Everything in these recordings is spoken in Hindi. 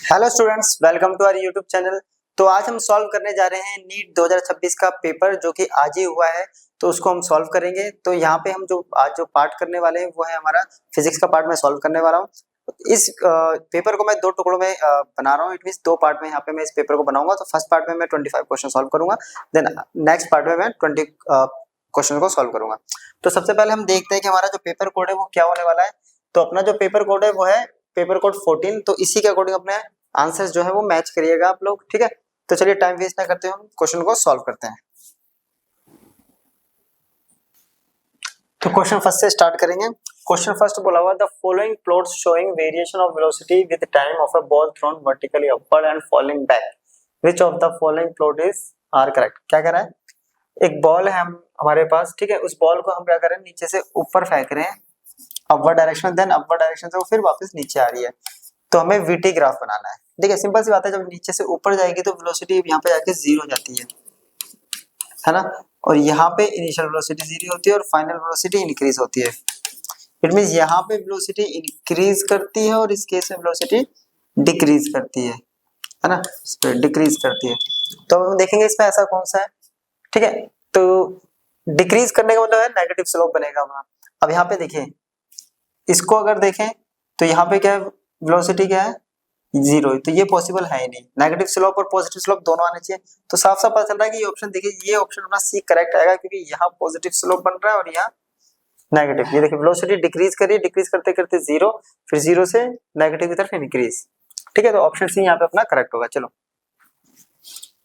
Hello students, welcome to our YouTube channel. तो आज हम सॉल्व करने जा रहे हैं नीट 2026 का पेपर जो कि आज ही हुआ है। तो उसको हम सॉल्व करेंगे। तो यहाँ पे हम जो आज जो पार्ट करने वाले हैं वो है हमारा फिजिक्स का पार्ट मैं सॉल्व करने वाला हूँ। इस पेपर को मैं दो टुकड़ों में बना रहा हूँ। इट मींस दो पार्ट में यहाँ पे मैं इस पेपर को बनाऊंगा। तो फर्स्ट पार्ट में मैं 25 क्वेश्चन सॉल्व करूंगा, देन नेक्स्ट पार्ट में मैं 20 क्वेश्चन को सॉल्व करूंगा। तो सबसे पहले हम देखते हैं कि हमारा जो पेपर कोड है वो क्या होने वाला है। तो अपना जो पेपर कोड है वो है पेपर कोड 14। तो इसी के अकॉर्डिंग अपने आंसर्स जो है वो मैच करिएगा आप लोग, ठीक है। तो चलिए टाइम वेस्ट ना करते हुए हम क्वेश्चन को सॉल्व करते हैं। तो क्वेश्चन फर्स्ट से स्टार्ट करेंगे। क्वेश्चन फर्स्ट बोला हुआ the following plots showing variation of velocity with time of a ball thrown vertically upward and falling back, which of the following plot is are correct. क्या कह रहा है, एक बॉल है हमारे पास, ठीक है। उस बॉल को हम क्या कर रहे हैं, नीचे से ऊपर फेंक रहे हैं upward direction, then upward direction से वो फिर वापस नीचे आ रही है। तो हमें वीटी ग्राफ बनाना है। देखिए सिंपल सी बात है, जब नीचे से ऊपर जाएगी तो वेलोसिटी यहाँ पे जाके जीरो जाती है ना। और यहाँ पे इनिशियल वेलोसिटी जीरो होती है और फाइनल वेलोसिटी इंक्रीज होती है। इट मींस यहाँ पे वेलोसिटी इंक्रीज करती है और इस केस में वेलोसिटी डिक्रीज करती है ना, डिक्रीज करती है। तो हम देखेंगे इसमें ऐसा कौन सा है, ठीक है। तो डिक्रीज करने का मतलब है नेगेटिव स्लोप बनेगा वहां। अब यहाँ पे देखिए, इसको अगर देखें तो यहाँ पे क्या है, वेलोसिटी क्या है, जीरो। तो ये पॉसिबल है ही नहीं। नेगेटिव स्लोप और पॉजिटिव स्लोप दोनों आने चाहिए। तो साफ साफ पता चल रहा है कि ये ऑप्शन, देखिए ये ऑप्शन अपना सी करेक्ट आएगा, क्योंकि यहाँ पॉजिटिव स्लोप बन रहा है और यहाँ नेगेटिव। ये देखिए वेलोसिटी डिक्रीज करिए, डिक्रीज करते करते जीरो, फिर जीरो से नेगेटिव की तरफ इंक्रीज, ठीक है। तो ऑप्शन सी यहाँ पे अपना करेक्ट होगा। चलो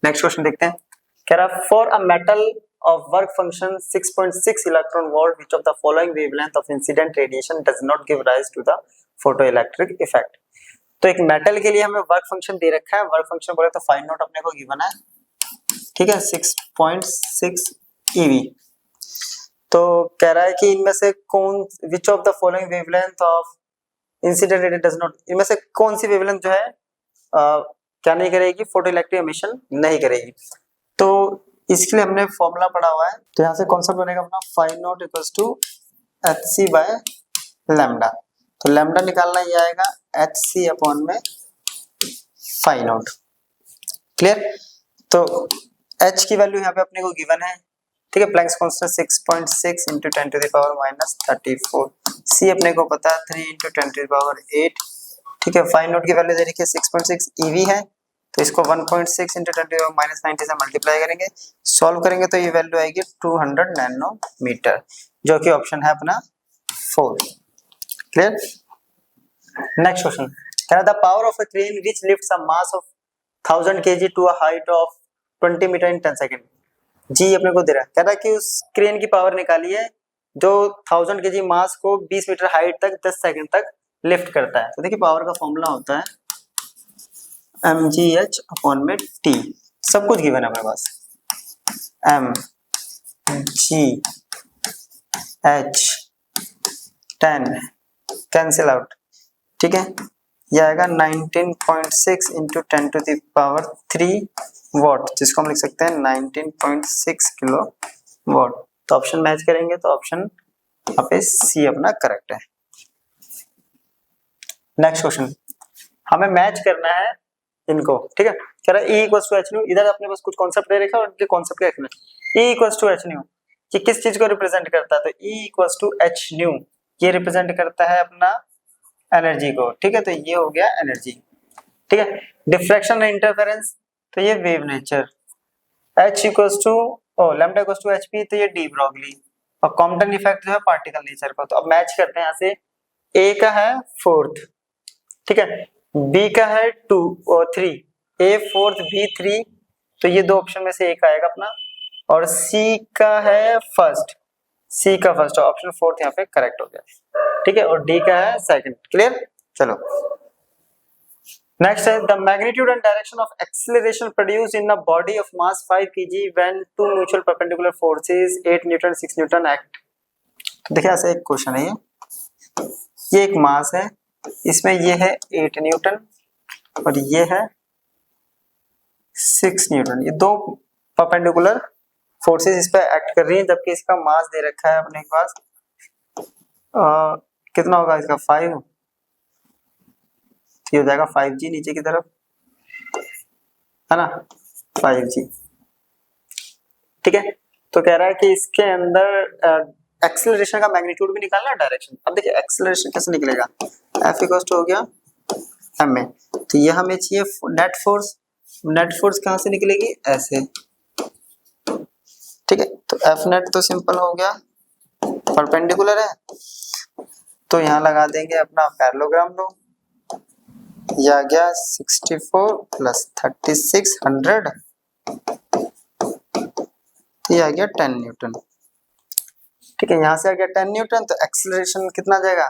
नेक्स्ट क्वेश्चन देखते हैं। कह रहा for a metal of work function 6.6 electron volt, which of the following wavelength of incident radiation does not give rise to the photoelectric effect। तो एक मेटल के लिए हमें वर्क फंक्शन दे रखा है। वर्क फंक्शन बोले तो फाइंड आउट अपने को गिवन है, ठीक है, 6.6 eV। तो कह रहा है कि इनमें से कौन, which of the following wavelength of incident radiation does not, इनमें से कौन सी वेवलेंथ जो है क्या नहीं करेगी, फोटो इलेक्ट्रिक एमिशन नहीं करेगी। तो इसके लिए हमने फॉर्मूला पढ़ा हुआ है। तो यहाँ से कॉन्सेप्ट बनेगा अपना five naught equals to h c by lambda. तो लैम्डा निकालना ये आएगा एच सी अपॉन में फाइव नॉट। क्लियर। तो एच की वैल्यू यहाँ पे अपने को गिवन है, ठीक है। Planck's constant 6.6 into 10 to the power minus 34। C अपने को पता है 3 इंटू 10 टू द पावर 8, ठीक है। फाइव नॉट की वैल्यू दे रखी है 6.6 ईवी है। तो इसको 1.6 into 10 to the power minus 90 से मल्टीप्लाई करेंगे, सॉल्व करेंगे तो ये वैल्यू आएगी 200 नैनोमीटर, जो कि ऑप्शन है अपना 4। क्लियर। नेक्स्ट क्वेश्चन, कह रहा the power of a crane which lifts a mass of 1000 kg to a height of 20 metre in 10 second. जी अपने को दे रहा है, कह रहा है कि उस क्रेन की पावर निकाली है जो 1000 kg मास को 20 मीटर हाइट तक 10 सेकंड तक लिफ्ट करता है। तो देखिए पावर का फॉर्मूला होता है mgh अपॉन में t। सब कुछ गिवन है हमारे पास, m g h 10 cancel out, ठीक है। यह आएगा 19.6 into 10 to the power 3 watt, जिसको हम लिख सकते हैं 19.6 किलो वॉट। तो ऑप्शन मैच करेंगे तो ऑप्शन यहाँ पे सी अपना करेक्ट है। नेक्स्ट क्वेश्चन, हमें मैच करना है इनको, ठीक है। कह रहा है E equals to h nu. इधर अपने पास कुछ कॉन्सेप्ट दे रखा है और इनके कॉन्सेप्ट क्या रखना है। E equals to h nu ये किस चीज को रिप्रेजेंट करता है, तो E equals to h nu ये रिप्रेजेंट करता है अपना एनर्जी को, ठीक है। तो ये हो गया एनर्जी, ठीक है। डिफ्रैक्शन एंड इंटरफेरेंस तो ये wave nature. H equals to lambda equals to h p तो ये डी ब्रॉगली। और कॉम्पटन इफेक्ट जो है पार्टिकल नेचर को। तो अब मैच करते हैं यहाँ से, A का है फोर्थ, ठीक है, B का है 2 और 3, A फोर्थ B 3, तो ये दो ऑप्शन में से एक आएगा अपना। और C का है फर्स्ट, C का फर्स्ट ऑप्शन फोर्थ यहाँ पे करेक्ट हो गया, ठीक है। और D का है सेकंड। क्लियर। चलो नेक्स्ट है the magnitude and direction of acceleration produced in a body of mass 5 kg when two mutual perpendicular forces 8 newton 6 newton act. तो देखिए ऐसे एक क्वेश्चन है, ये एक मास है, इसमें ये है 8 न्यूटन और ये है 6 न्यूटन। ये दो परपेंडिकुलर फोर्सेस इस पे एक्ट कर रही हैं, जबकि इसका मास दे रखा है अपने पास कितना होगा इसका 5, ये हो जाएगा 5g नीचे की तरफ, है ना, 5g। ठीक है, तो कह रहा है कि इसके अंदर एक्सेलरेशन का मैग्नीट्यूड भी निकालना है, डायरेक्शन। अब देखिए एक्सेलरेशन कैसे निकलेगा, F इक्वल टू हो गया ma, तो ये हमें चाहिए नेट फोर्स। नेट फोर्स कहाँ से निकलेगी, ऐसे। ठीक है, तो F नेट तो सिंपल हो गया, परपेंडिकुलर है, तो यहाँ लगा देंगे अपना पैरेललोग्राम लो, ये आ गया 64 प्लस 3600, तो ये आ गया 10 न्यूटन। ठीक है, यहाँ से आ गया 10 न्यूटन, तो एक्सेलरेशन कितना आ जाएगा,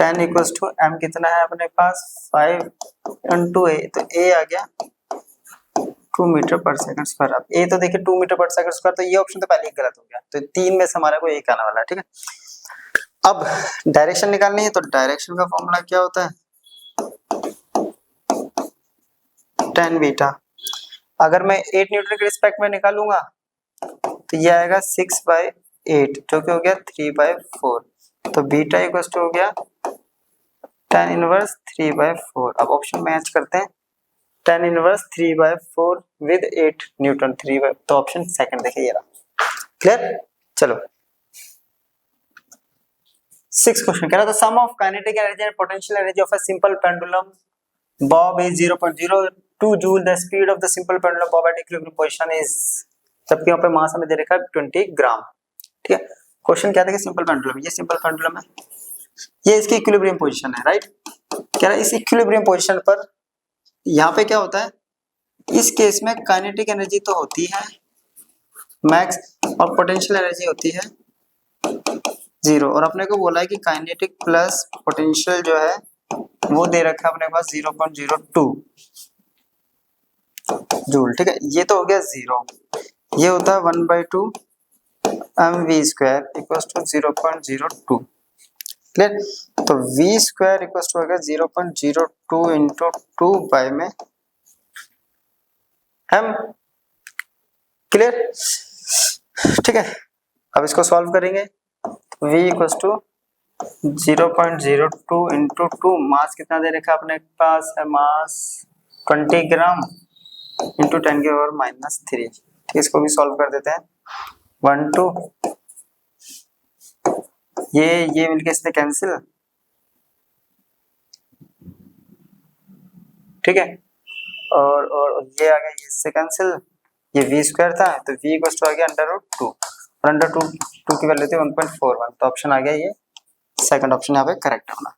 10 इक्वल्स टू m कितना है अपने पास 5 इंटू a, तो a आ गया 2 मीटर पर सेकंड स्क्वायर। अब a तो देखिए 2 मीटर पर सेकंड स्क्वायर, तो ये ऑप्शन तो पहले ही गलत हो गया, तो 3 में से हमारे को एक आने वाला है। ठीक है, अब डायरेक्शन निकालनी है, तो डायरेक्शन का फॉर्मूला क्या होता है, tan बीटा। अगर मैं 8 न्यूटन के रिस्पेक्ट में निकालूंगा तो ये आएगा 6/8, जो कि हो गया 3/4, तो बीटा इक्वल टू हो गया tan इनवर्स 3/4। अब ऑप्शन मैच करते हैं, tan इनवर्स 3/4 विद 8 न्यूटन 3, तो ऑप्शन सेकंड देखिए ये रहा। क्लियर, चलो 6 क्वेश्चन कह रहा था sum of kinetic energy and potential energy of a simple pendulum bob is 0.02 joule, the speed of the simple pendulum bob at equilibrium position is, जबकि यहाँ पे मास हमें दे रखा है 20 ग्राम। ठीक है, क्वेश्चन क्या था कि सिंपल पेंडुलम, ये सिंपल पेंडुलम है, ये इसकी इक्विलिब्रियम पोजीशन है, राइट। कह रहा है इस इक्विलिब्रियम पोजीशन पर यहाँ पे क्या होता है, इस केस में काइनेटिक एनर्जी तो होती है मैक्स और पोटेंशियल एनर्जी होती है 0, और अपने को बोला है कि काइनेटिक प्लस पोटेंशियल जो है वो दे रखा है अपने पास 0.02 जूल। ठीक है, ये तो हो गया 0, ये होता है 1/2 mv square equal to 0.02। Clear, तो v स्क्वायर इक्वल टू हो गया 0.02 इंटू 2 बाय में m। क्लियर, ठीक है, अब इसको सॉल्व करेंगे, v equal to 0.02 into 2, mass कितना दे रखा अपने पास है, मास 20 ग्राम इंटू 10 की पावर -3। ठीक, इसको भी सॉल्व कर देते हैं, 1 2, ये मिलके इससे कैंसिल। ठीक है, और ये आ गया, ये इससे कैंसिल, ये v स्क्वायर था, तो v इक्वल टू आ गया √2, और √2 की वैल्यू थी 1.41, तो ऑप्शन आ गया ये सेकंड ऑप्शन यहाँ पे करेक्ट होना।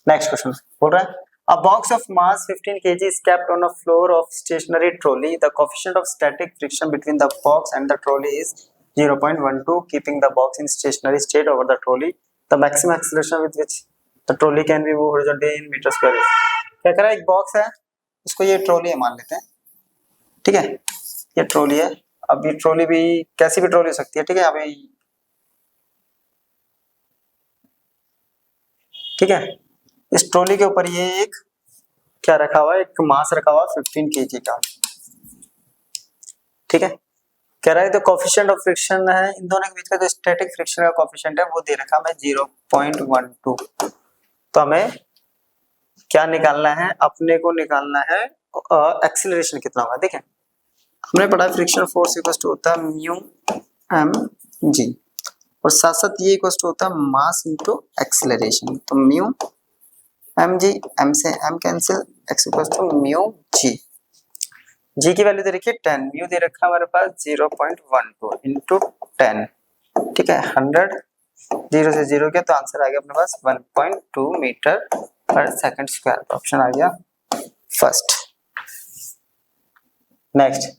नेक्स्ट क्वेश्चन बोल रहा है a box of mass 15 kg is kept on a floor of stationary trolley, the coefficient of static friction between the box and the trolley is 0.12, keeping the box in stationary state over the trolley, the maximum acceleration with which the trolley can be moved horizontally in meter square। क्या कह रहा है, एक बॉक्स है, उसको ये ट्रॉली है मान लेते हैं। ठीक है, ये ट्रॉली है, अब ये ट्रॉली भी कैसी भी ट्रॉली हो सकती है। ठीक है, अभी ठीक है, इस ट्रॉली के ऊपर ये एक क्या रखा हुआ है, एक मास रखा हुआ 15 kg का। ठीक है, कह रहा है तो कोफिशिएंट ऑफ फ्रिक्शन है इन दोनों के बीच का, जो स्टैटिक फ्रिक्शन का कोफिशिएंट है वो दे रखा है 0.12। तो हमें क्या निकालना है, अपने को निकालना है एक्सीलरेशन कितना होगा। देखें, हमने पढ़ा फ्रिक्शन फोर्स इक्वल टू होता है म्यू एम जी, और साथ साथ ये इक्वल टू होता है मास इनटू एक्सीलरेशन, तो म्यू एम जी, एम से M cancel, X equal to mu G. G की वैल्यू दे रखी है 10, म्यू दे रखा है हमारे पास 0.12 इंटू 10। ठीक है, 100 0 से 0 के, तो आंसर आ गया अपने पास 1.2 मीटर पर सेकंड स्क्वायर, तो ऑप्शन आ गया first. Next,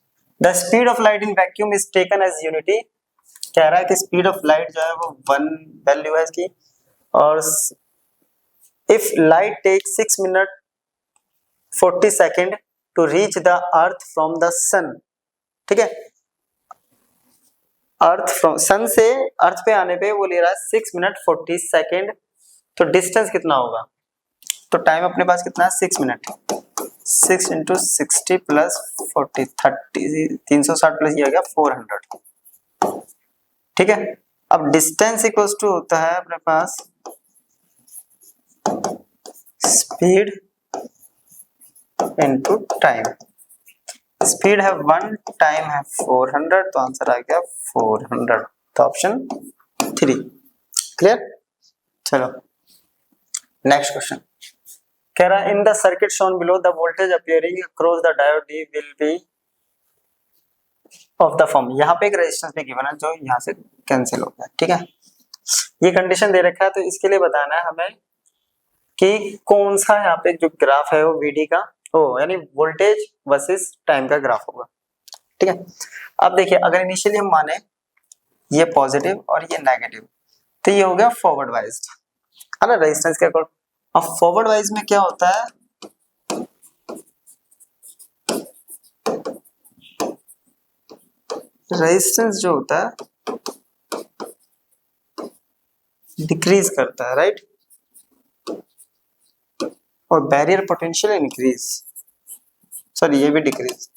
the speed of light in vacuum is taken as unity. कह रहा है कि स्पीड ऑफ लाइट जो है वो 1 वैल्यू है इसकी, और if light takes 6 minutes 40 seconds to reach the earth from the sun। ठीक है, अर्थ फ्रॉम सन से अर्थ पे आने पे वो ले रहा है 6 मिनट 40 सेकेंड, तो डिस्टेंस कितना होगा, तो टाइम अपने पास कितना है 6 मिनट, 6 इंटू 60 प्लस 40 30 360 प्लस ये आ गया 400। ठीक है, अब डिस्टेंस इक्वल्स टू होता है अपने पास स्पीड इनटू टाइम, स्पीड है 1, टाइम है 400, तो आंसर आ गया 400, तो ऑप्शन 3। क्लियर? चलो नेक्स्ट क्वेश्चन कह रहा है इन the circuit shown below the voltage appearing across the diode D will be of the form. यहाँ पे एक रेजिस्टेंस भी गिवन है जो यहाँ से कैंसिल होता है, ठीक है। ये कंडीशन दे रखा है, तो इसके लिए बताना है हमें कि कौन सा यहाँ पे जो ग्राफ है वो वीडी का यानी वोल्टेज वर्सेस टाइम का ग्राफ होगा, ठीक है। अब देखिए अगर इनिशियली हम माने ये पॉजिटिव और ये नेगेटिव, तो ये हो गया फॉरवर्ड वाइज, है ना, रेजिस्टेंस के अकॉर्डिंग। अब फॉरवर्ड वाइज में क्या होता है, रेजिस्टेंस जो होता है डिक्रीज करता है, राइट, और बैरियर पोटेंशियल इंक्रीज, सॉरी ये भी डिक्रीज।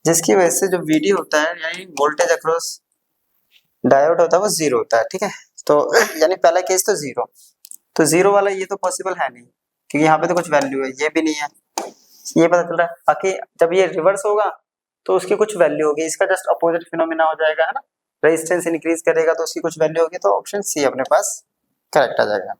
जिसकी वजह से जो वीडी होता है यानी वोल्टेज अक्रॉस डायोड होता है वो जीरो होता है, ठीक है। तो यानी पहला केस तो जीरो, तो जीरो वाला ये तो पॉसिबल है नहीं क्योंकि यहाँ पे तो कुछ वैल्यू है, ये भी नहीं है, ये पता चल रहा है। बाकी जब ये रिवर्स होगा तो उसकी कुछ वैल्यू होगी, इसका जस्ट अपोजिट फिनोमिना हो जाएगा, है ना, रेजिस्टेंस इंक्रीज करेगा तो उसकी कुछ वैल्यू होगी, तो ऑप्शन सी अपने पास करेक्ट आ जाएगा।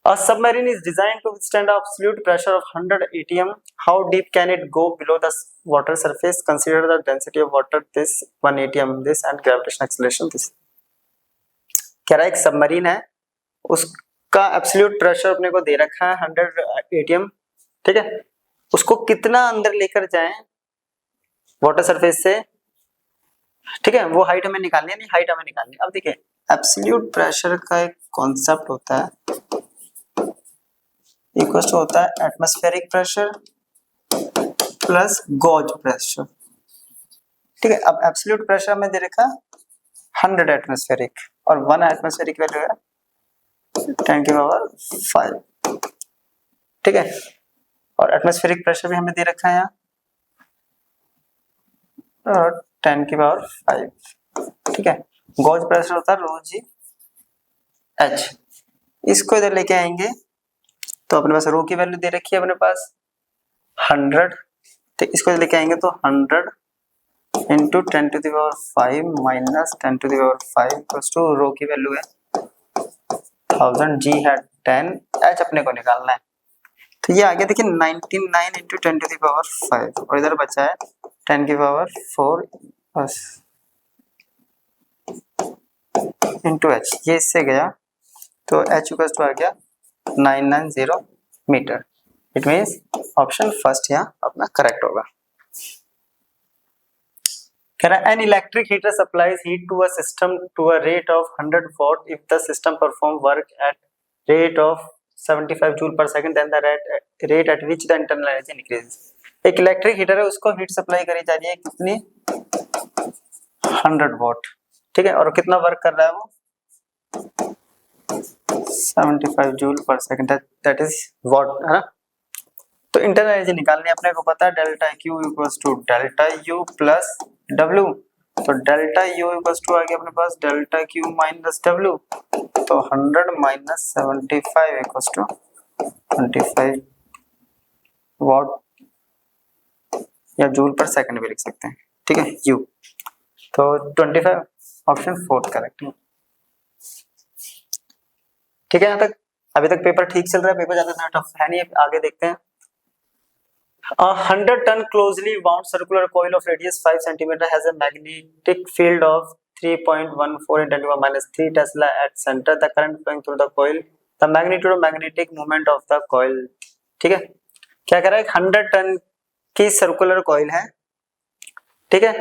A submarine is designed to withstand absolute pressure of 100 atm. How deep can it go below the water surface? Consider the density of water this, 1 atm this, and gravitational acceleration this. कह रहा है एक सबमरीन है, उसका एब्सोल्यूट प्रेशर अपने को दे रखा है 100 atm, ठीक है। उसको कितना अंदर लेकर जाएं वाटर सरफेस से, ठीक है, वो हाइट हमें निकालनी है, नहीं हाइट हमें निकालनी है। अब देखिए एब्सोल्यूट प्रेशर का एक कॉन्सेप्ट होता है, इक्वल टू होता है atmospheric pressure plus gauge pressure, ठीक है। अब एब्सोल्यूट प्रेशर में दे रखा 100 एटमॉस्फेरिक और 1 एटमॉस्फेरिक वैल्यू है 10 की पावर 5, ठीक है। और एटमॉस्फेरिक प्रेशर भी हमें दे रखा है यहाँ और 10 की पावर 5, ठीक है। गॉज प्रेशर होता है रो जी एच, इसको इधर लेके आएंगे तो अपने पास रो की वैल्यू दे रखी है अपने पास 100, तो इसको लेके आएंगे तो 100 into 10 to the power 5 minus 10 to the power 5 equals to rho की वैल्यू है 1000, जी है 10, एच अपने को निकालना है, तो ये आ गया देखिए 99 इंटू 10 टू द पावर 5 और इधर बचा है 10 की पावर 4 बस इंटू एच, ये इससे गया तो एच इक्वल्स टू आ गया 990 मीटर। इट मीन्स ऑप्शन फर्स्ट यहाँ अपना करेक्ट होगा। कह रहा है an electric heater supplies heat to a system to a rate of 100 watt if the system perform work at rate of 75 joule per second then the rate at which the internal energy increase. एक इलेक्ट्रिक हीटर है, उसको हीट सप्लाई करी जा रही है कितनी 100 वॉट, ठीक है, और कितना वर्क कर रहा है वो 75 joule per second, that is what, है ना। तो इंटरनल एनर्जी निकालनी अपने को पता है delta Q equals to delta U plus W, तो डेल्टा यू इक्वल्स टू आ गया अपने पास डेल्टा क्यू माइनस डब्ल्यू, तो 100 माइनस 75 इक्वल्स टू 25 वॉट या जूल पर सेकंड भी लिख सकते हैं, ठीक है, यू, तो 25 ऑप्शन फोर्थ करेक्ट है, ठीक है। यहाँ तक अभी तक पेपर ठीक चल रहा है, पेपर ज्यादा टफ है नहीं, आगे देखते हैं। 100 ton closely wound circular coil of radius 5 cm has a magnetic field of 3.14 × 10 minus 3 Tesla at center. The current flowing through the coil, the magnitude of magnetic moment of the coil, ठीक है। क्या कह रहा है 100 टन की सर्कुलर कॉइल है, ठीक है,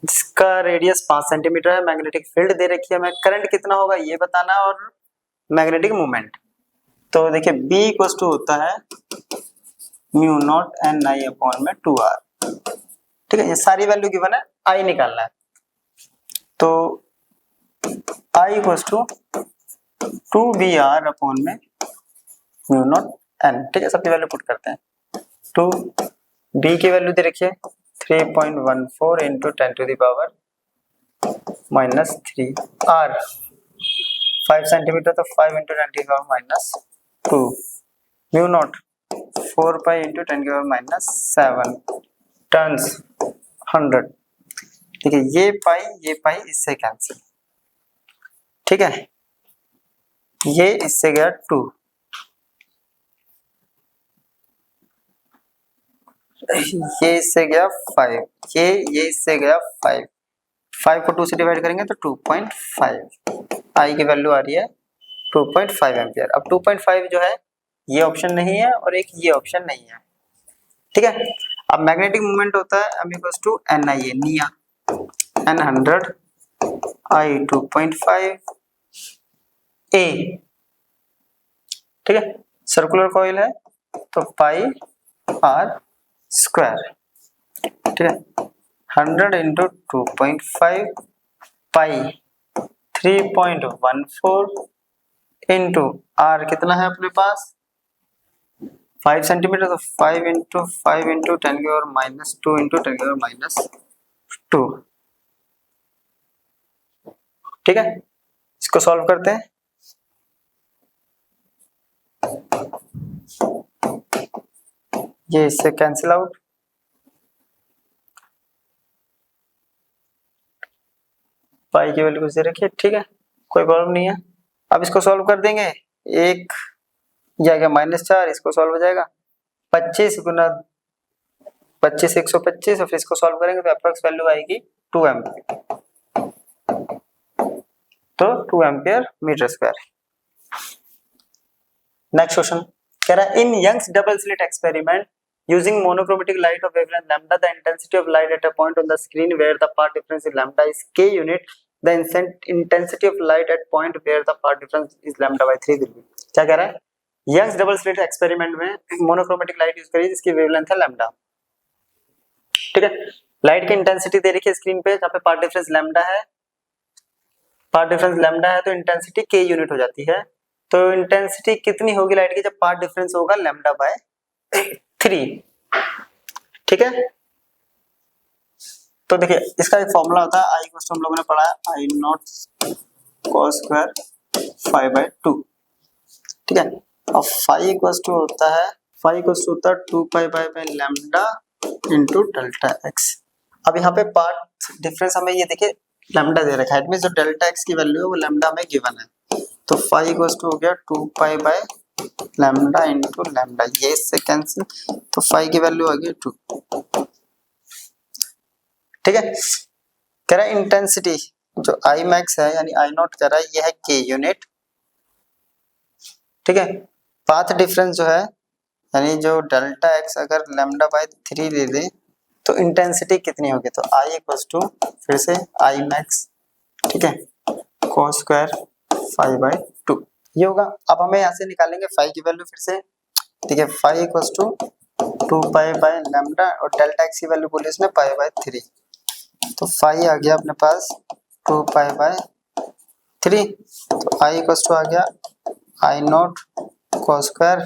जिसका रेडियस 5 सेंटीमीटर है, मैग्नेटिक फील्ड दे रखी है, हमें करंट कितना होगा ये बताना है और मैग्नेटिक मोमेंट। तो देखिए B इक्वल्स टू होता है mu not an I upon में 2r, ठीक है, ये सारी वैल्यू गिवन है, I निकालना है, तो I equals to 2br upon में म्यू नॉट n, ठीक है, सबकी वैल्यू पुट करते हैं। तो B की वैल्यू दे रखिए 3.14 into 10 to the power minus 3 r 5 centimetre तो 5 इंटू 10 की power minus 2 mu naught 4 pi into 10 की पावर माइनस 7 टर्न्स 100। ठीक है, ये पाई इससे कैंसिल। ठीक है, ये इससे गया 2, ये इससे गया 5, ये इससे गया 5, 5 को 2 से डिवाइड करेंगे तो 2.5, आई की वैल्यू आ रही है 2.5 एम्पियर। अब 2.5 जो है ये ऑप्शन नहीं है और एक ये ऑप्शन नहीं है। ठीक है, अब मैग्नेटिक मोमेंट होता है m इक्वल्स टू NIA, निया n 100 I 2.5 A। ठीक है, सर्कुलर कॉइल है तो पाई आर स्क्वायर। ठीक है, 100 इंटू 2.5 पाई 3.14 इंटू आर कितना है अपने पास 5 सेंटीमीटर, तो 5 इंटू 10 की पावर माइनस 2 इंटू 10 की पावर माइनस 2। ठीक है, इसको सॉल्व करते हैं। ये इससे कैंसिल आउट, पाई की वैल्यू दे रखिए। ठीक है, कोई प्रॉब्लम नहीं है। अब इसको सॉल्व कर देंगे, एक जाएगा -4, इसको सॉल्व हो जाएगा 25 गुना 25 125 और फिर इसको सॉल्व करेंगे तो अप्रॉक्स वैल्यू आएगी 2 एम्पियर, तो 2 ampere metre square. Next question कह रहा है in Young's double slit experiment using monochromatic light of wavelength lambda, the intensity of light at a point on the screen where the path difference is lambda is k unit, the intensity of light at point where the path difference is lambda by 3 will be। क्या कह रहा है, यंग्स डबल स्लिट एक्सपेरिमेंट में मोनोक्रोमेटिक लाइट यूज करी जिसकी वेवलेंथ है लैम्डा। ठीक है, लाइट की इंटेंसिटी दे रखी है स्क्रीन पे, जहाँ पे पाथ डिफरेंस लैम्डा है, पाथ डिफरेंस लैम्डा है तो इंटेंसिटी k यूनिट हो जाती है। तो इंटेंसिटी कितनी होगी लाइट की जब पाथ डिफरेंस होगा लैम्डा बाय 3। ठीक है, तो देखिए इसका एक फॉर्मूला होता है आई इक्वल्स टू, हम लोगों ने पढ़ा है आई नॉट cos स्क्वायर 5/2। ठीक है, अब फाई इक्वल्स टू होता है 2 pi by lambda into delta x। अब यहाँ पे पाथ डिफरेंस हमें ये देखिए लैम्डा दे रखा है, इट मींस जो डेल्टा x की वैल्यू है वो लैम्डा हमें गिवन है, तो फाई इक्वल्स टू हो गया 2 pi by lambda into lambda, ये इससे कैंसिल, तो फाई की वैल्यू आ गई 2। ठीक है, कह रहा है इंटेंसिटी जो आई मैक्स है यानी आई नॉट कह रहा है ये है k यूनिट। ठीक है, पाथ डिफरेंस जो है यानी जो डेल्टा x अगर लैम्डा बाय 3 ले ले तो इंटेंसिटी कितनी होगी, तो आई इक्वल्स टू फिर से आई मैक्स, ठीक है, cos स्क्वायर 5/2 ये होगा। अब हमें यहाँ से निकालेंगे फाई की वैल्यू फिर से। ठीक है, phi equals to 2 pi by lambda और डेल्टा x की वैल्यू बोली इसमें पाई बाय 3, तो फाई आ गया अपने पास 2 पाई बाय 3, तो आई इक्वल्स टू आ गया I nought cos square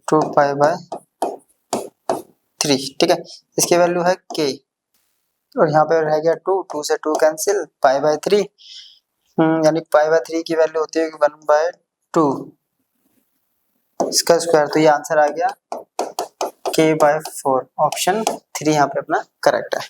2 pi by 3। ठीक है, इसकी वैल्यू है k और यहाँ पे रह गया 2 से 2 कैंसिल, पाई बाय 3 यानी पाई बाय 3 की वैल्यू होती है 1/2 इसका स्क्वायर, तो ये आंसर आ गया k/4, ऑप्शन 3 यहाँ पे अपना करेक्ट है।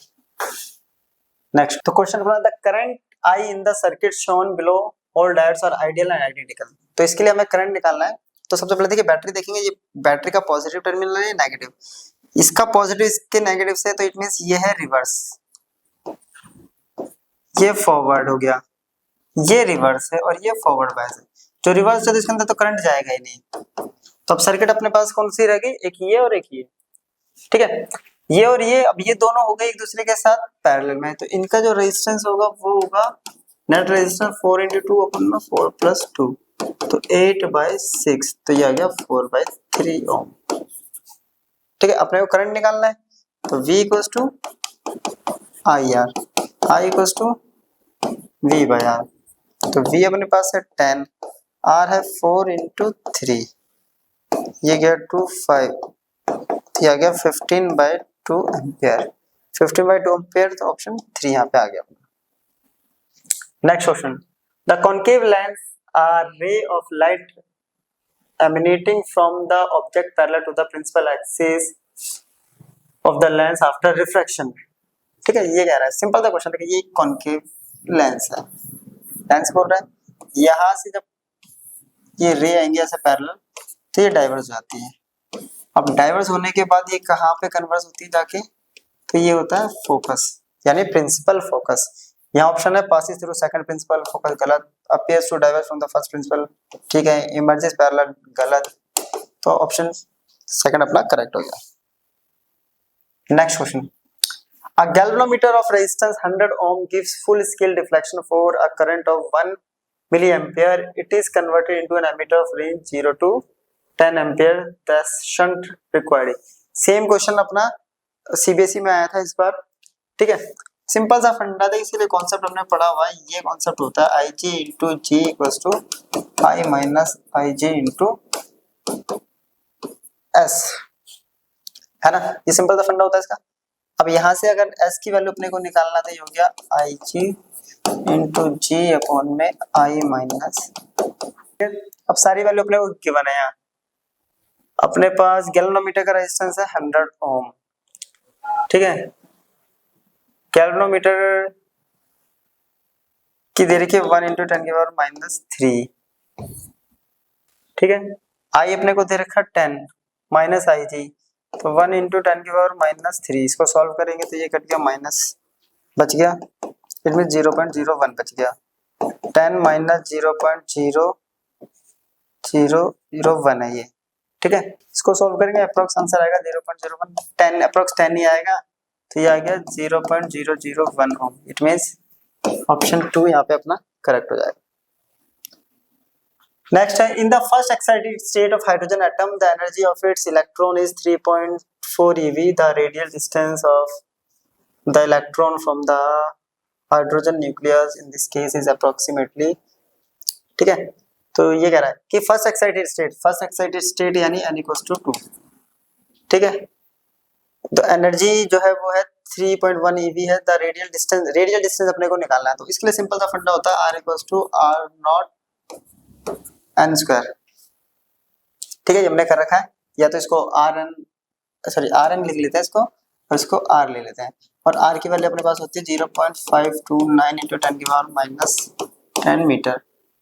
नेक्स्ट तो क्वेश्चन अपना the current I in the circuit shown below all diodes are ideal and identical. तो इसके लिए हमें करंट निकालना है, तो सबसे पहले देखिए बैटरी देखेंगे, ये बैटरी का पॉजिटिव टर्मिनल है नेगेटिव, इसका पॉजिटिव इसके नेगेटिव से, तो इट मींस ये है रिवर्स, ये फॉरवर्ड हो गया, ये रिवर्स है और ये फॉरवर्ड बायस है। जो रिवर्स है तो इसके अंदर तो करंट जाएगा ही नहीं, तो अब सर्किट अपने पास कौन सी रहेगी, एक ये और एक ये। ठीक है, ये और ये, अब ये दोनों हो गए एक दूसरे के साथ पैरेलल में, तो इनका जो रेजिस्टेंस होगा वो होगा नेट रेजिस्टेंस 4 × 2 अपन में 4 + 2, तो 8/6, तो ये आ गया 4/3 ओम। ठीक है, अपने को करंट निकालना है, तो V = IR, I = V/R, तो V अपने पास है 10, R है 4 × 3, ये गया 2 5, ये आ गया 15/2 एम्पियर, 15/2 एम्पियर, तो ऑप्शन 3 यहाँ पे आ गया। Next question, the concave lens are ray of light emanating from the object parallel to the principal axis of the lens after refraction। ठीक है, ये कह रहा है सिंपल सा क्वेश्चन, देखिए ये कॉन्केव लेंस है, लेंस बोल रहा है यहां से जब ये रे आएंगे ऐसे पैरेलल तो ये डाइवर्स हो जाती है। अब डाइवर्स होने के बाद ये कहाँ पे कन्वर्स होती है जाके, तो ये होता है फोकस यानी प्रिंसिपल फोकस। यहाँ ऑप्शन है passes through second principal focus, गलत। Appears to diverge from the first principal, ठीक है। इमर्जेस पैरेलल, गलत। तो ऑप्शन सेकंड अपना करेक्ट हो गया। Next question, a galvanometer of resistance 100 ohm gives full scale deflection for a current of 1 milliampere. It is converted into an ammeter of range 0 to 10 ampere, the shunt required। Same question अपना सीबीएसई में आया था इस बार, ठीक है। सिंपल सा फंडा था, इसीलिए कॉन्सेप्ट हमने पढ़ा हुआ है। ये कॉन्सेप्ट होता है I G into G equals to I minus I G into S, है ना। ये सिंपल सा फंडा होता है इसका। अब यहाँ से अगर s की वैल्यू अपने को निकालना तो ये हो गया आई जी इंटू जी अपॉन में आई माइनस। अब सारी वैल्यू अपने को गिवन है। यहाँ अपने पास गैल्वेनोमीटर का रेजिस्टेंस है 100 ओम, ठीक है। गैल्वेनोमीटर की दे रखी है 1 इंटू 10 की पावर माइनस 3, ठीक है। आई अपने को दे रखा 10 माइनस आई जी, तो 1 इंटू 10 की पावर माइनस 3, इसको सॉल्व करेंगे तो ये कट गया माइनस बच गया, इट मीन 0.01 बच गया। 10 माइनस 0.0001 है ये, ठीक है। इसको सॉल्व करेंगे अप्रोक्स आंसर आएगा 0.01, 10 अप्रोक्स 10 ही आएगा, तो ये आ गया 0.001 ओम। इट मींस ऑप्शन 2 यहाँ पे अपना करेक्ट हो जाएगा। नेक्स्ट है, in the first excited state of hydrogen atom the energy of its electron is 3.4 eV, the radial distance of the electron from the hydrogen nucleus in this case is approximately, ठीक है। तो ये कह रहा है कि फर्स्ट एक्साइटेड स्टेट यानी n इक्वल्स टू 2, ठीक है। तो एनर्जी जो है वो है 3.1 eV है। द रेडियल डिस्टेंस अपने को निकालना है, तो इसके लिए सिंपल सा फंडा होता है r equals to r naught n square, ठीक है। ये हमने कर रखा है, या तो इसको rn लिख लेते हैं इसको, और इसको r ले लेते हैं। और r की वैल्यू अपने पास होती है 0.529 इंटू 10 की पावर माइनस 10 मीटर।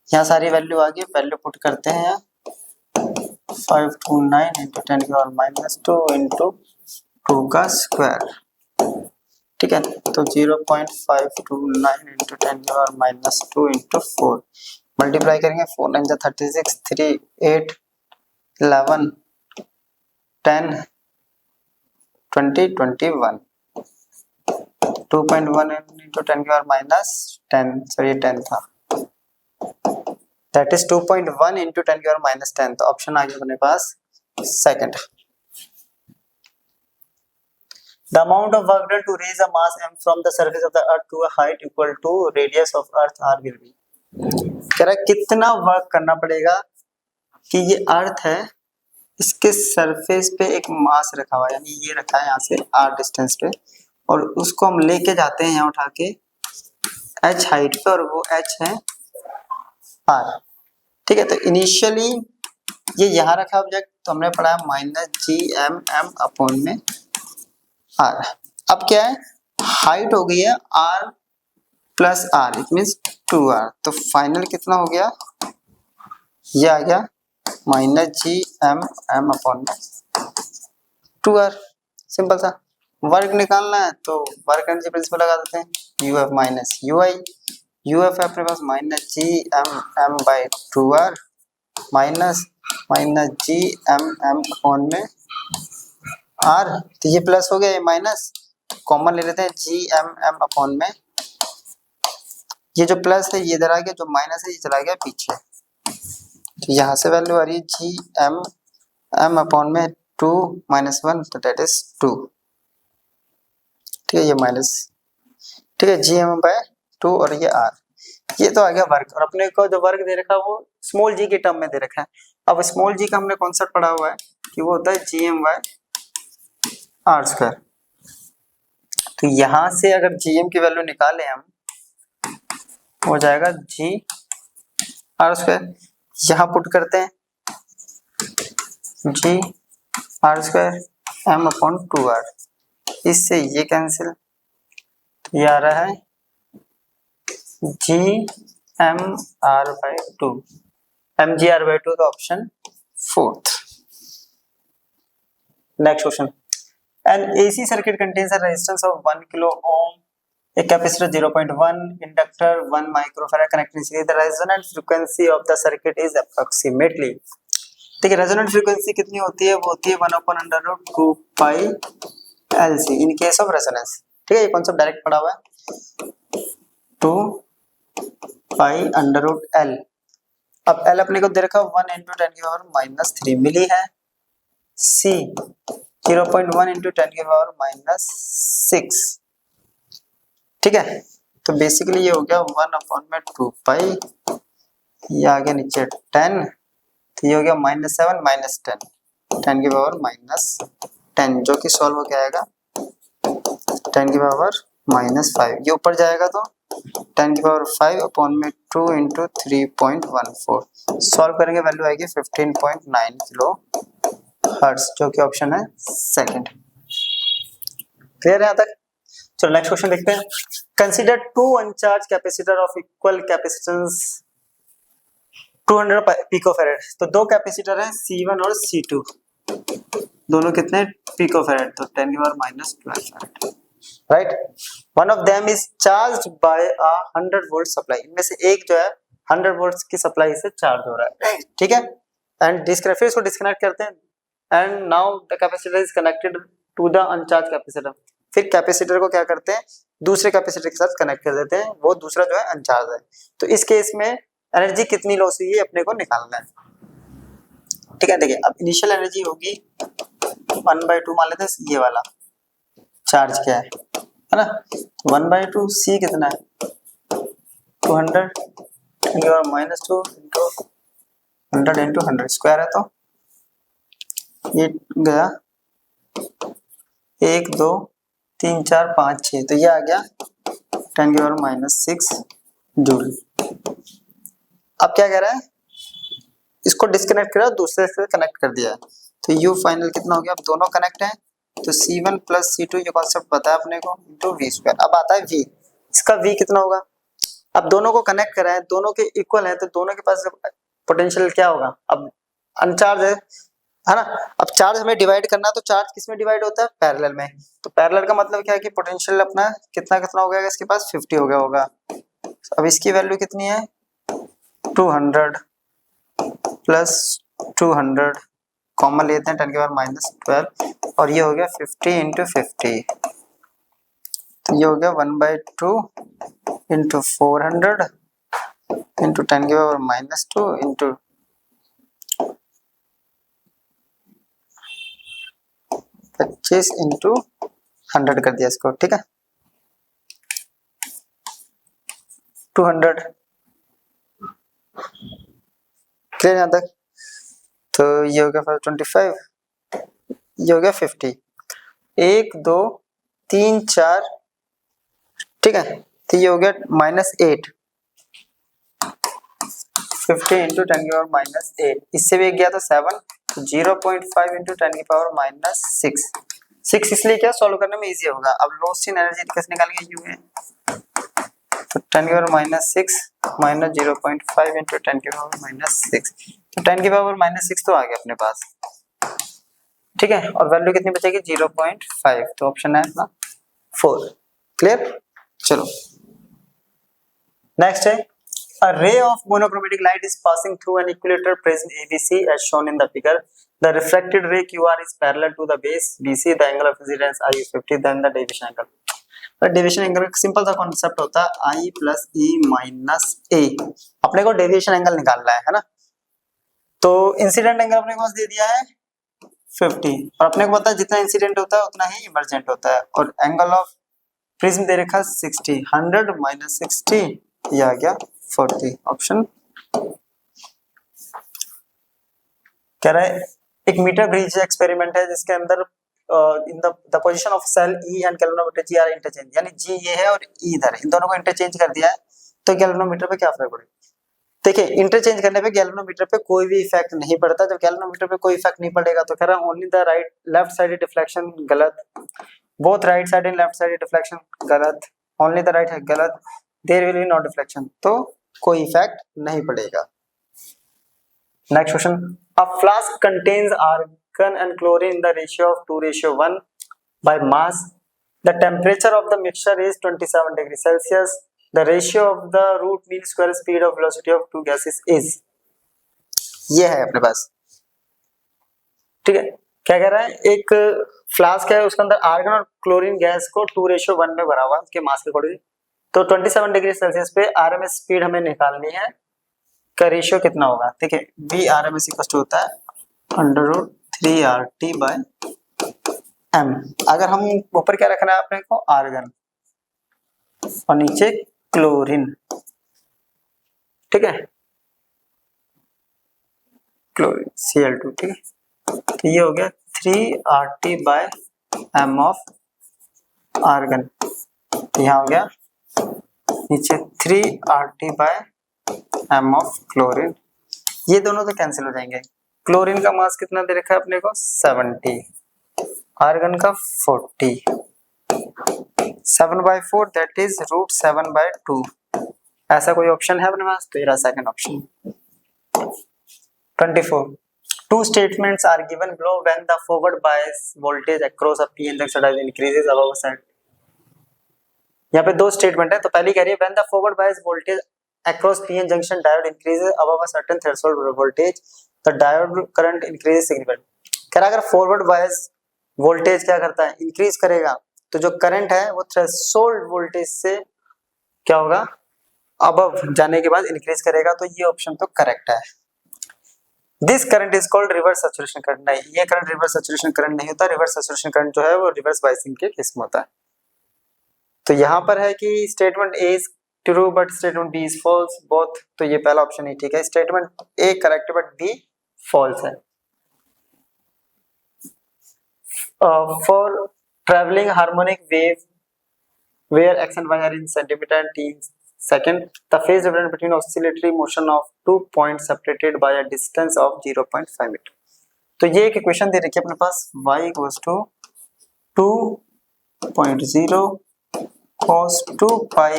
यहाँ सारी वैल्यू आ गई, वैल्यू पुट करते हैं यहाँ 529 इंटू 10 की पावर माइनस 2 इंटू 2 का स्क्वायर, ठीक है। तो 0.529 इंटू 10 की पावर माइनस 2 इंटू 4 मल्टीप्लाई करेंगे, 4 9 जा 36, 3 8 11 10 20 21, 2.1 इंटू 10 की पावर माइनस 10, सॉरी 10 था, दैट इज 2.1 इंटू 10 की पावर माइनस 10। तो ऑप्शन आ गया अपने पास second. The amount of work done to raise a mass m from the surface of the earth to a height equal to radius of earth r will be। कह रहा है कितना वर्क करना पड़ेगा कि ये अर्थ है, इसके सरफेस पे एक मास रखा हुआ है, यानी ये रखा है यहाँ से r डिस्टेंस पे, और उसको हम लेके जाते हैं यहाँ उठा के h हाइट पे, और वो h है r, ठीक है। तो इनिशियली ये यहाँ रखा ऑब्जेक्ट, तो हमने पढ़ा minus G M M upon में r। अब क्या है, हाइट हो गई है r plus r, it means 2r। तो फाइनल कितना हो गया, ये आ गया minus G M M upon में 2r। सिंपल सा वर्क निकालना है तो वर्क एनर्जी प्रिंसिपल लगा देते हैं, यूएफ माइनस यूआई। यूएफ है अपने पास minus G M M by 2r minus G M M upon में r। तो ये प्लस हो गया, ये माइनस कॉमन ले लेते हैं, जी एम एम अपॉन में ये जो प्लस है ये इधर आ गया, जो माइनस है ये चला गया पीछे। तो यहाँ से वैल्यू आ रही है जी एम एम अपॉन में 2 माइनस 1, तो दैट इज 2, ठीक है। ये माइनस, ठीक है, जी एम बाय 2 और ये r। ये तो आ गया वर्क, और अपने को जो वर्क दे रखा है वो स्मॉल जी के टर्म में दे रखा है। अब स्मॉल जी का हमने कॉन्सेप्ट पढ़ा हुआ है कि वो होता है G M by r square. तो यहां से अगर जीएम की वैल्यू निकालें हम, हो जाएगा जी आर स्क्वायर, यहाँ पुट करते हैं G R square M upon 2r, इससे ये कैंसिल, तो ये आ रहा है G M R by 2, M G R by 2, तो option 4th। Next question, an AC circuit contains a resistance of 1 kilo ohm, a capacitor 0.1, inductor 1 microfarad connected in series. The resonant frequency of the circuit is approximately, ठीक है, रेजोनेंट फ्रीक्वेंसी कितनी होती है, वो होती है 1/√2 pi L C in case of resonance. ठीक है, ये कॉन्सेप्ट डायरेक्ट पढ़ा हुआ है, 2 पाई अंडर रूट एल। अब एल अपने को दे रखा 1 × 10⁻³ मिली है, सी 0.1 × 10⁻⁻6। ठीक है, तो बेसिकली ये हो गया 1/2 पाई, ये आ गया नीचे 10, तो ये हो गया -7 -10 10⁻⁻10, जो कि सॉल्व हो गया आएगा 10⁻⁻5, ये ऊपर जाएगा तो 10⁵/2 × 3.14, सॉल्व करेंगे वैल्यू आएगी 15.9 किलो हर्ट्ज, जो कि ऑप्शन है सेकंड। क्लियर है यहाँ तक? चलो नेक्स्ट क्वेश्चन देखते हैं। Consider 2 अनचार्ज capacitor of equal capacitance 200 picofarad. तो दो कैपेसिटर हैं C1 और C2, दोनों कितने पिकोफैरेड, तो 10⁻⁻12 farad, right. One of them is charged bye a 100 volt supply, इनमें से एक जो है 100 वोल्ट की सप्लाई से चार्ज हो रहा है, ठीक है। एंड फिर इसको डिस्कनेक्ट करते हैं, and now the capacitor is connected to the uncharged capacitor. फिर कैपेसिटर को क्या करते हैं, दूसरे कैपेसिटर के साथ कनेक्ट कर देते हैं, वो दूसरा जो है अनचार्ज है। तो इस केस में एनर्जी कितनी लॉस हुई है अपने को निकालना है, ठीक है। देखिए अब इनिशियल एनर्जी होगी 1/2, मान लेते हैं ये वाला चार्ज क्या है ना, 1/2 सी कितना है 200 और -2 × 100 × 100 स्क्वायर है, तो ये गया 1 2 3 4 5 6, तो ये आ गया 10⁻⁻6 जूल। अब क्या कह रहा है, इसको डिस्कनेक्ट करा, दूसरे से कनेक्ट कर दिया है, तो यू फाइनल कितना हो गया, अब दोनों कनेक्ट हैं, तो C1 + C2 ये कॉन्सेप्ट पता है अपने को, इंटू V²। अब आता है V, इसका V कितना होगा, अब दोनों को कनेक्ट करा है, दोनों के इक्वल है, तो दोनों के पास पोटेंशियल क्या होगा, अब अनचार्ज है ना। अब चार्ज हमें डिवाइड करना है, तो चार्ज किस में डिवाइड होता है, पैरेलल में। तो पैरेलल का मतलब क्या है कि पोटेंशियल अपना कितना कितना हो गया, इसके पास 50 हो गया होगा। अब इसकी वैल्यू कितनी है 200 + 200 कॉमन लेते हैं 10⁻⁻12, और ये हो गया 50 × 50, तो ये हो गया 1/2 × 400 × 10⁻⁻2 × 25 × 100 कर दिया इसको, ठीक है 200। क्लियर यहाँ तक? तो ये हो गया 25, ये हो गया 50, 1 2 3 4, ठीक है, तो ये हो गया -8, 50 × 10⁻⁻8, इससे भी एक गया तो 7, तो 0.5 × 10⁻⁻6। 6 इसलिए क्या, सॉल्व करने में इजी होगा। अब लॉस्ट इन एनर्जी कैसे निकालेंगे, यू है तो 10⁻⁻6 - 0.5 × 10⁻⁻6, तो 10⁻⁻6 तो आ गया अपने पास, ठीक है, और वैल्यू कितनी बचेगी 0.5, तो ऑप्शन है अपना 4। क्लियर? चलो नेक्स्ट है, a ray of monochromatic light is passing through an equilateral prism ABC as shown in the figure. The refracted ray QR is parallel to the base BC. The angle of incidence I is 50, then the deviation angle. Deviation angle simple सा कॉन्सेप्ट होता है I + E - A, अपने को डेविएशन एंगल निकालना है ना। तो इंसिडेंट एंगल अपने को दे दिया है 50, और अपने को पता है जितना इंसिडेंट होता है उतना ही इमर्जेंट होता है, और एंगल ऑफ प्रिज्म दे रखा 60, 100 - 60, ये आ गया 40, ऑप्शन। कह रहा है एक मीटर ब्रिज एक्सपेरिमेंट है जिसके अंदर in the position of cell E and galvanometer G are interchange, यानी G ये है और E इधर है, इन दोनों को इंटरचेंज कर दिया है, तो गैल्वेनोमीटर पे क्या फर्क पड़ेगा? देखिए इंटरचेंज करने पे गैल्वेनोमीटर पे कोई भी इफेक्ट नहीं पड़ता। जब गैल्वेनोमीटर पे कोई इफेक्ट नहीं पड़ेगा तो कह रहा है only the right left side deflection, गलत। Both right side and left side deflection, गलत। ओनली द राइट है, गलत। There will be no deflection, तो कोई इफेक्ट नहीं पड़ेगा। Next question, a flask contains argon and chlorine in the ratio of 2:1 by mass. The temperature of the mixture is 27 degrees Celsius. The ratio of the root mean square speed of velocity of two gases is, ये है अपने पास। ठीक है, क्या कह रहा है, एक फ्लास्क है उसके अंदर आर्गन और क्लोरीन गैस को 2:1 में भरा हुआ उसके मास के अकॉर्डिंग। तो 27 डिग्री सेल्सियस पे आरएमएस स्पीड हमें निकालनी है, का रेशियो कितना होगा? ठीक है, बी आरएमएस इक्वल होता है √3RT/m। अगर हम ऊपर क्या रखना है अपने को, आर्गन, और नीचे क्लोरीन। ठीक है, क्लोरीन Cl2। ठीक है, तो ये हो गया 3RT/m ऑफ आर्गन। यहाँ हो गया नीचे 3RT/m ऑफ क्लोरीन। ये दोनों तो कैंसिल हो जाएंगे। क्लोरीन का मास कितना दे रखा है अपने को, 70, आर्गन का 40, 7/4 दैट इज √7/2। ऐसा कोई ऑप्शन है अपने पास? तो ये रहा second option. 24, two statements are given below when the forward bias voltage across a PN junction increases above a certain। यहाँ पे दो स्टेटमेंट है। तो पहली कह रही है when the forward bias voltage across PN junction diode increases above a certain threshold voltage the diode current increases significantly। कह रहा अगर फॉरवर्ड बायस वोल्टेज क्या करता है, इंक्रीज करेगा, तो जो करंट है वो थ्रेशोल्ड वोल्टेज से क्या होगा, अबव जाने के बाद इंक्रीज करेगा। तो ये ऑप्शन तो करेक्ट है। This current is called reverse saturation current. नहीं, ये करंट रिवर्स सैचुरेशन करंट नहीं होता। रिवर्स सैचुरेशन करंट जो है वो रिवर्स बायसिंग के केस में होता है। तो यहाँ पर है कि statement A is true but statement B is false both. तो ये पहला ऑप्शन ही ठीक है, स्टेटमेंट ए करेक्ट है बट बी फॉल्स है। For travelling harmonic wave where x and y are in centimeter and t in second, the phase difference between oscillatory motion of 2 points separated by a distance of 0.5 metre. तो ये एक इक्वेशन दे रखी है अपने पास, y equals to 2.0 cos 2 pi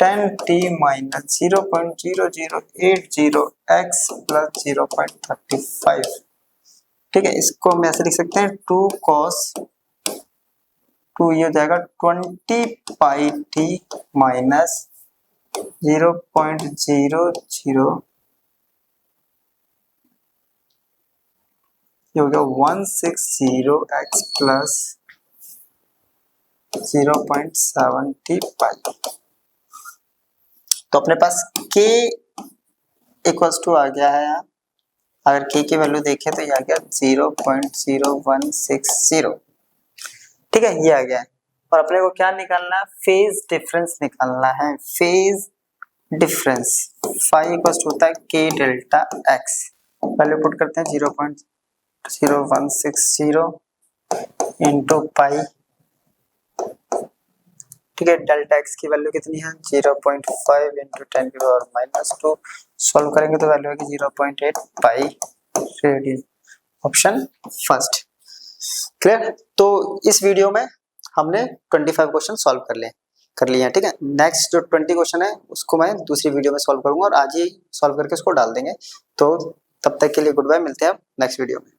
tan t minus 0.0080 x plus 0.35। ठीक है, इसको हम ऐसे लिख सकते हैं 2 cos 2, ये हो जाएगा 20 पाई टी माइनस 0.00, ये हो गया 160x प्लस 0.70 पाई। तो अपने पास k इक्वल्स टू आ गया है। अगर k की वैल्यू देखें तो ये आ गया 0.0160। ठीक है, ये आ गया है। और अपने को क्या निकालना है, फेज डिफरेंस निकालना है। फेज डिफरेंस फाई इक्वल होता है k delta x। Value put करते हैं 0.0160 इंटू पाई। ठीक है, डेल्टा x की वैल्यू कितनी है, 0.5 इंटू 10⁻⁻²। सॉल्व करेंगे तो वैल्यू आएगी 0.8 pi radian. Option first. Clear? तो इस वीडियो में हमने 25 क्वेश्चन सॉल्व कर लिए हैं। ठीक है, नेक्स्ट जो 20 क्वेश्चन है उसको मैं दूसरी वीडियो में सॉल्व करूंगा और आज ही सॉल्व करके उसको डाल देंगे। तो तब तक के लिए गुड बाय, मिलते हैं नेक्स्ट वीडियो में।